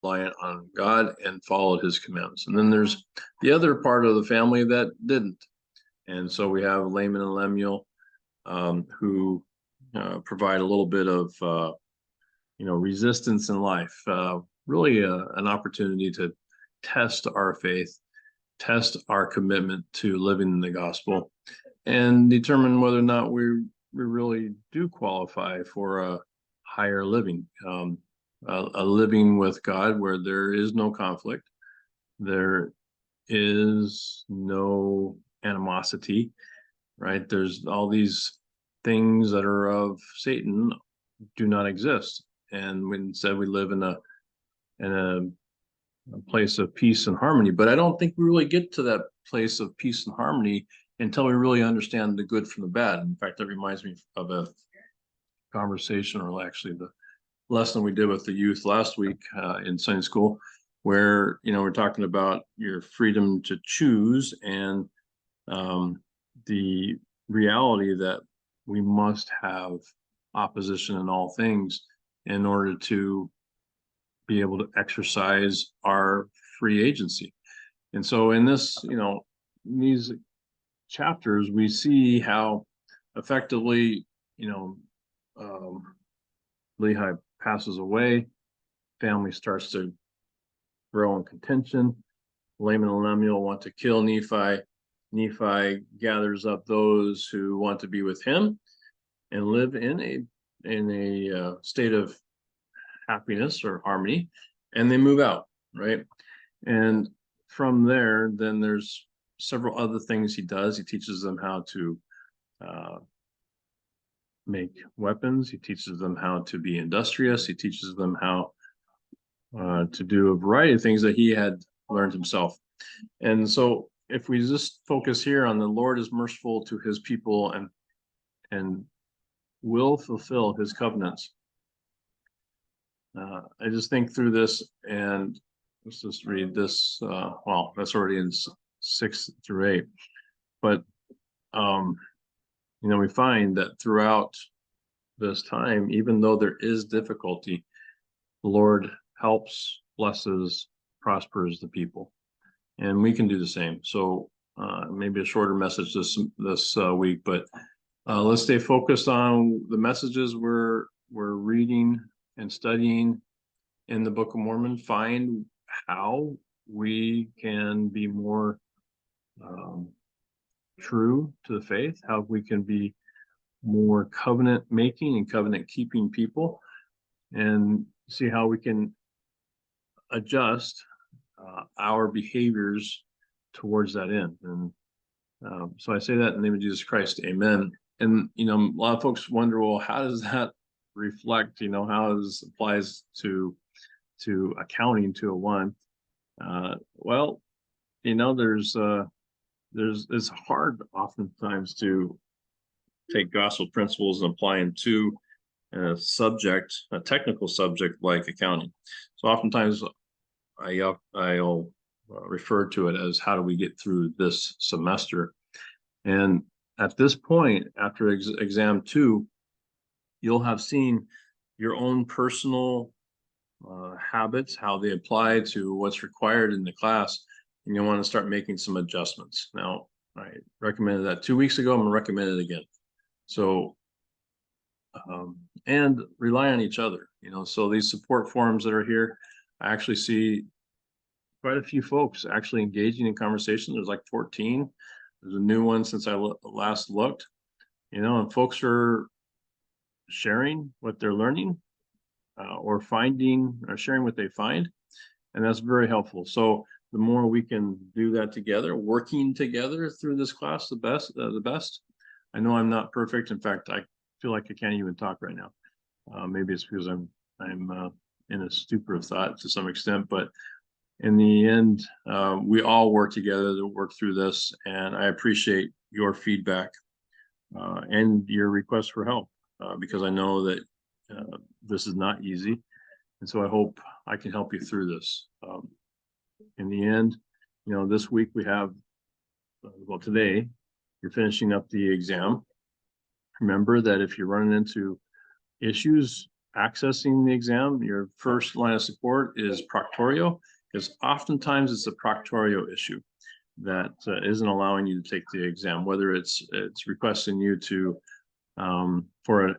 reliant on God and followed his commandments. And then there's the other part of the family that didn't. And so we have Laman and Lemuel, who provide a little bit of resistance in life, really an opportunity to test our faith, test our commitment to living in the gospel, and determine whether or not we really do qualify for a higher living, a living with God where there is no conflict, there is no animosity, right? There's all these things that are of Satan do not exist, and instead we live in a place of peace and harmony. But I don't think we really get to that place of peace and harmony until we really understand the good from the bad. In fact, that reminds me of a conversation, or actually the lesson we did with the youth last week in Sunday school, where we're talking about your freedom to choose, and the reality that we must have opposition in all things in order to be able to exercise our free agency. And so in this, in these chapters, we see how effectively, Lehi passes away, family starts to grow in contention. Laman and Lemuel want to kill Nephi. Nephi gathers up those who want to be with him and live in a state of happiness or harmony, and they move out, right? And from there, then there's several other things he does. He teaches them how to make weapons. He teaches them how to be industrious. He teaches them how to do a variety of things that he had learned himself. And so if we just focus here on the Lord is merciful to his people and will fulfill his covenants, I just think through this, and let's just read this. Well, that's already in 6 through 8, but we find that throughout this time, even though there is difficulty, the Lord helps, blesses, prospers the people, and we can do the same. So maybe a shorter message this week, but let's stay focused on the messages we're reading and studying in the Book of Mormon. Find how we can be more true to the faith, how we can be more covenant making and covenant keeping people, and see how we can adjust our behaviors towards that end. And so I say that in the name of Jesus Christ, amen. And a lot of folks wonder, well, how does that reflect, how this applies to accounting 201? Well, there's it's hard oftentimes to take gospel principles and apply them to a technical subject like accounting. So oftentimes I'll refer to it as, how do we get through this semester? And at this point, after exam 2, you'll have seen your own personal habits, how they apply to what's required in the class, and you'll want to start making some adjustments. Now, I recommended that 2 weeks ago. I'm going to recommend it again. So, and rely on each other. So these support forums that are here, I actually see quite a few folks actually engaging in conversation. There's like 14. There's a new one since I last looked. And folks are sharing what they're learning, or finding or sharing what they find, and that's very helpful. So the more we can do that together, working together through this class, the best. I know I'm not perfect. In fact, I feel like I can't even talk right now. Maybe it's because I'm in a stupor of thought to some extent, but in the end, we all work together to work through this, and I appreciate your feedback and your request for help, because I know that this is not easy, and so I hope I can help you through this. In the end, this week we have, today, you're finishing up the exam. Remember that if you're running into issues accessing the exam, your first line of support is proctorio, because oftentimes it's a proctorio issue that isn't allowing you to take the exam, whether it's requesting you to for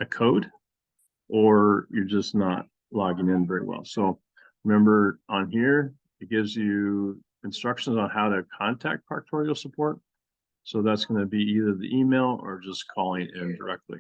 a code, or you're just not logging in very well. So remember, on here, it gives you instructions on how to contact proctorio support. So that's going to be either the email or just calling in directly.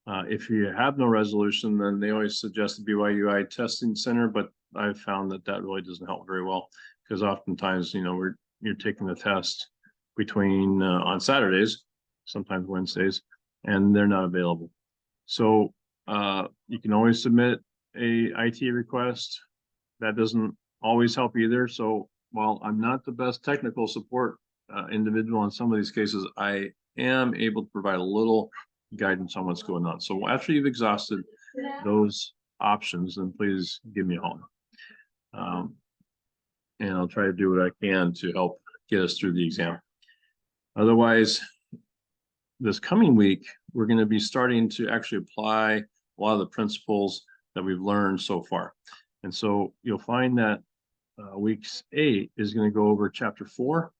If you have no resolution, then they always suggest the BYUI testing center, but I've found that that really doesn't help very well, because oftentimes, you know, you're taking the test between on Saturdays, sometimes Wednesdays, and they're not available. So you can always submit a IT request. That doesn't always help either. So while I'm not the best technical support individual in some of these cases, I am able to provide a little guidance on what's going on. So after you've exhausted those options, then please give me a call. And I'll try to do what I can to help get us through the exam. Otherwise, this coming week, we're going to be starting to actually apply a lot of the principles that we've learned so far. And so you'll find that weeks 8 is going to go over chapter 4.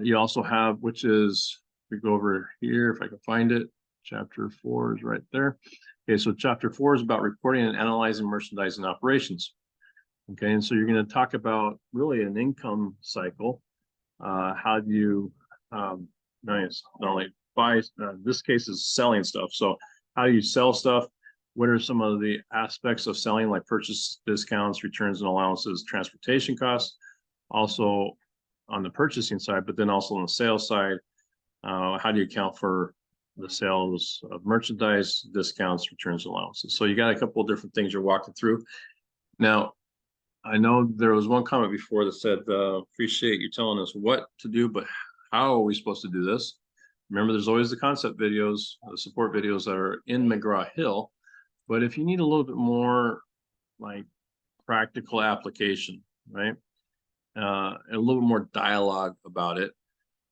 You also have, which is, we go over here, if I can find it, chapter 4 is right there. Okay, so chapter 4 is about reporting and analyzing merchandising operations. Okay, and so you're going to talk about really an income cycle. How do you, not only buy, this case is selling stuff. So how do you sell stuff? What are some of the aspects of selling, like purchase discounts, returns and allowances, transportation costs? Also on the purchasing side, but then also on the sales side, how do you account for the sales of merchandise, discounts, returns, allowances? So you got a couple of different things you're walking through. Now, I know there was one comment before that said, appreciate you telling us what to do, but how are we supposed to do this? Remember, there's always the concept videos, the support videos that are in McGraw-Hill. But if you need a little bit more like practical application, right? A little more dialogue about it,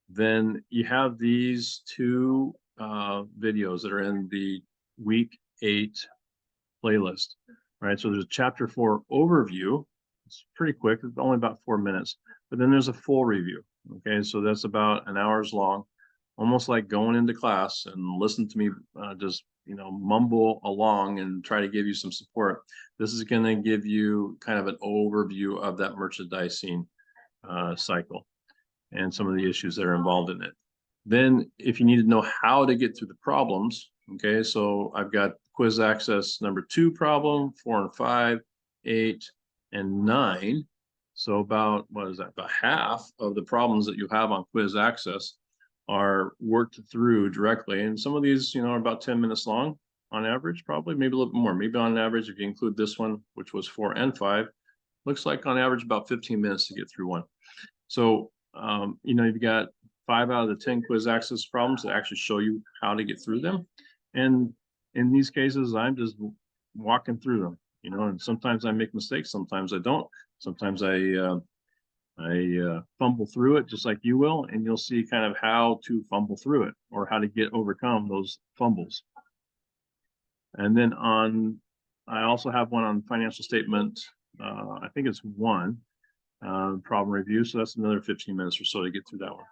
then you have these two videos that are in the week 8 playlist, right? So there's a chapter 4 overview. It's pretty quick. It's only about 4 minutes, but then there's a full review. Okay, so that's about an hour's long, almost like going into class and listen to me just, you know, mumble along and try to give you some support. This is going to give you kind of an overview of that merchandising cycle and some of the issues that are involved in it. Then if you need to know how to get through the problems, okay, so I've got quiz access number 2 problem, 4 and 5, 8 and 9. So about, what is that, about half of the problems that you have on quiz access are worked through directly. And some of these, you know, are about 10 minutes long on average, probably, maybe a little bit more. Maybe on average, if you include this one, which was 4 and 5, looks like on average about 15 minutes to get through one. So, you know, you've got 5 out of the 10 quiz access problems that actually show you how to get through them. And in these cases, I'm just walking through them, you know, and sometimes I make mistakes, sometimes I don't. Sometimes I fumble through it just like you will, and you'll see kind of how to fumble through it or how to overcome those fumbles. And then I also have one on financial statement. I think it's 1 problem review. So that's another 15 minutes or so to get through that one.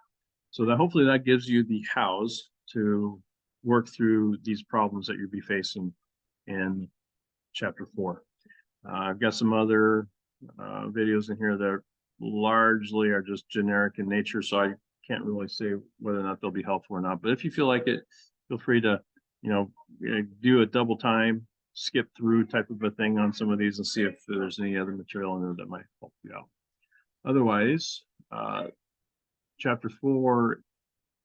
So that hopefully that gives you the hows to work through these problems that you'll be facing in chapter 4. I've got some other videos in here that largely are just generic in nature, so I can't really say whether or not they'll be helpful or not. But if you feel like it, feel free to, you know, do a double time, skip through type of a thing on some of these and see if there's any other material in there that might help you out. Otherwise, chapter 4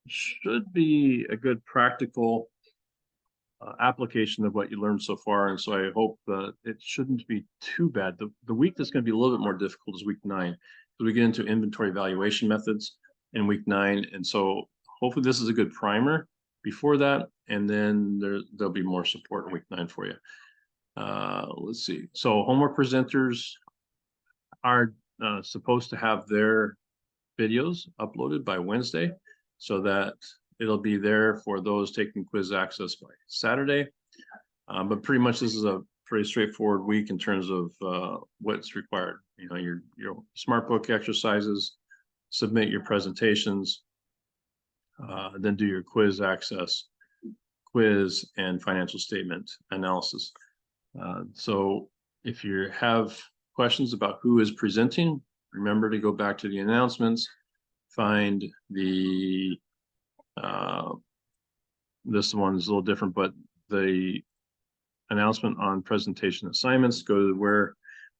should be a good practical application of what you learned so far. And so I hope that it shouldn't be too bad. The week that's going to be a little bit more difficult is week 9. So we get into inventory valuation methods in week 9. And so hopefully this is a good primer before that. And then there'll be more support in week 9 for you. Let's see. So homework presenters are supposed to have their videos uploaded by Wednesday, so that it'll be there for those taking quiz access by Saturday. But pretty much this is a pretty straightforward week in terms of what's required. You know, your smart book exercises, submit your presentations, then do your quiz access, quiz and financial statement analysis. So if you have questions about who is presenting, remember to go back to the announcements, find the this one's a little different, but the announcement on presentation assignments, go to where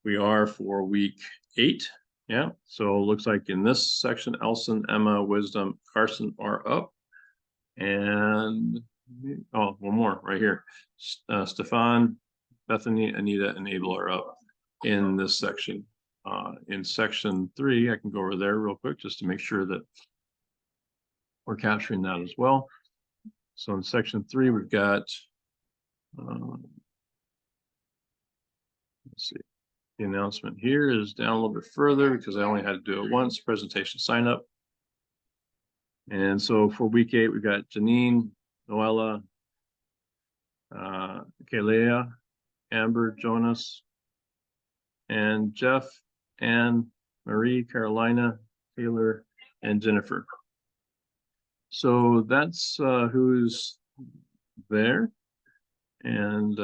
we are for week 8. Yeah, so it looks like in this section, Elson, Emma, Wisdom, Carson are up. And oh, one more right here. Stefan, Bethany, Anita, and Abel are up in this section. In section 3, I can go over there real quick just to make sure that we're capturing that as well. So in section 3, we've got let's see. The announcement here is down a little bit further because I only had to do it once, presentation sign up. And so for week 8, we've got Janine, Noella, Kalea, Amber, Jonas, and Jeff, Anne, Marie, Carolina, Taylor, and Jennifer. So that's who's there. And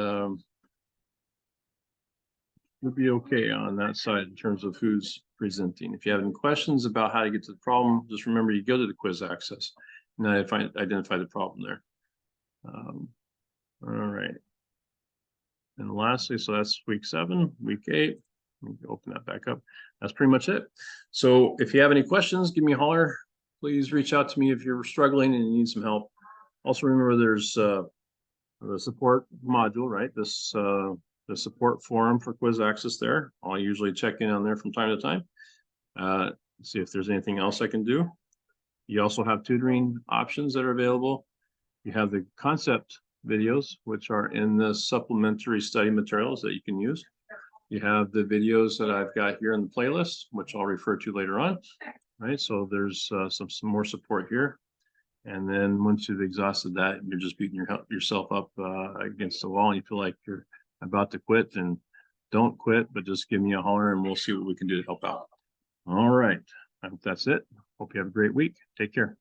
we'll be okay on that side in terms of who's presenting. If you have any questions about how to get to the problem, just remember you go to the quiz access and identify the problem there. All right. And lastly, so that's week 7, week 8. Let me open that back up. That's pretty much it. So if you have any questions, give me a holler. Please reach out to me if you're struggling and you need some help. Also remember there's the support module, right? This the support forum for quiz access there. I'll usually check in on there from time to time. See if there's anything else I can do. You also have tutoring options that are available. You have the concept videos, which are in the supplementary study materials that you can use. You have the videos that I've got here in the playlist, which I'll refer to later on. Right, so there's some more support here. And then once you've exhausted that, you're just beating yourself up against the wall and you feel like you're about to quit, and don't quit, but just give me a holler and we'll see what we can do to help out. All right, I hope that's it. Hope you have a great week. Take care.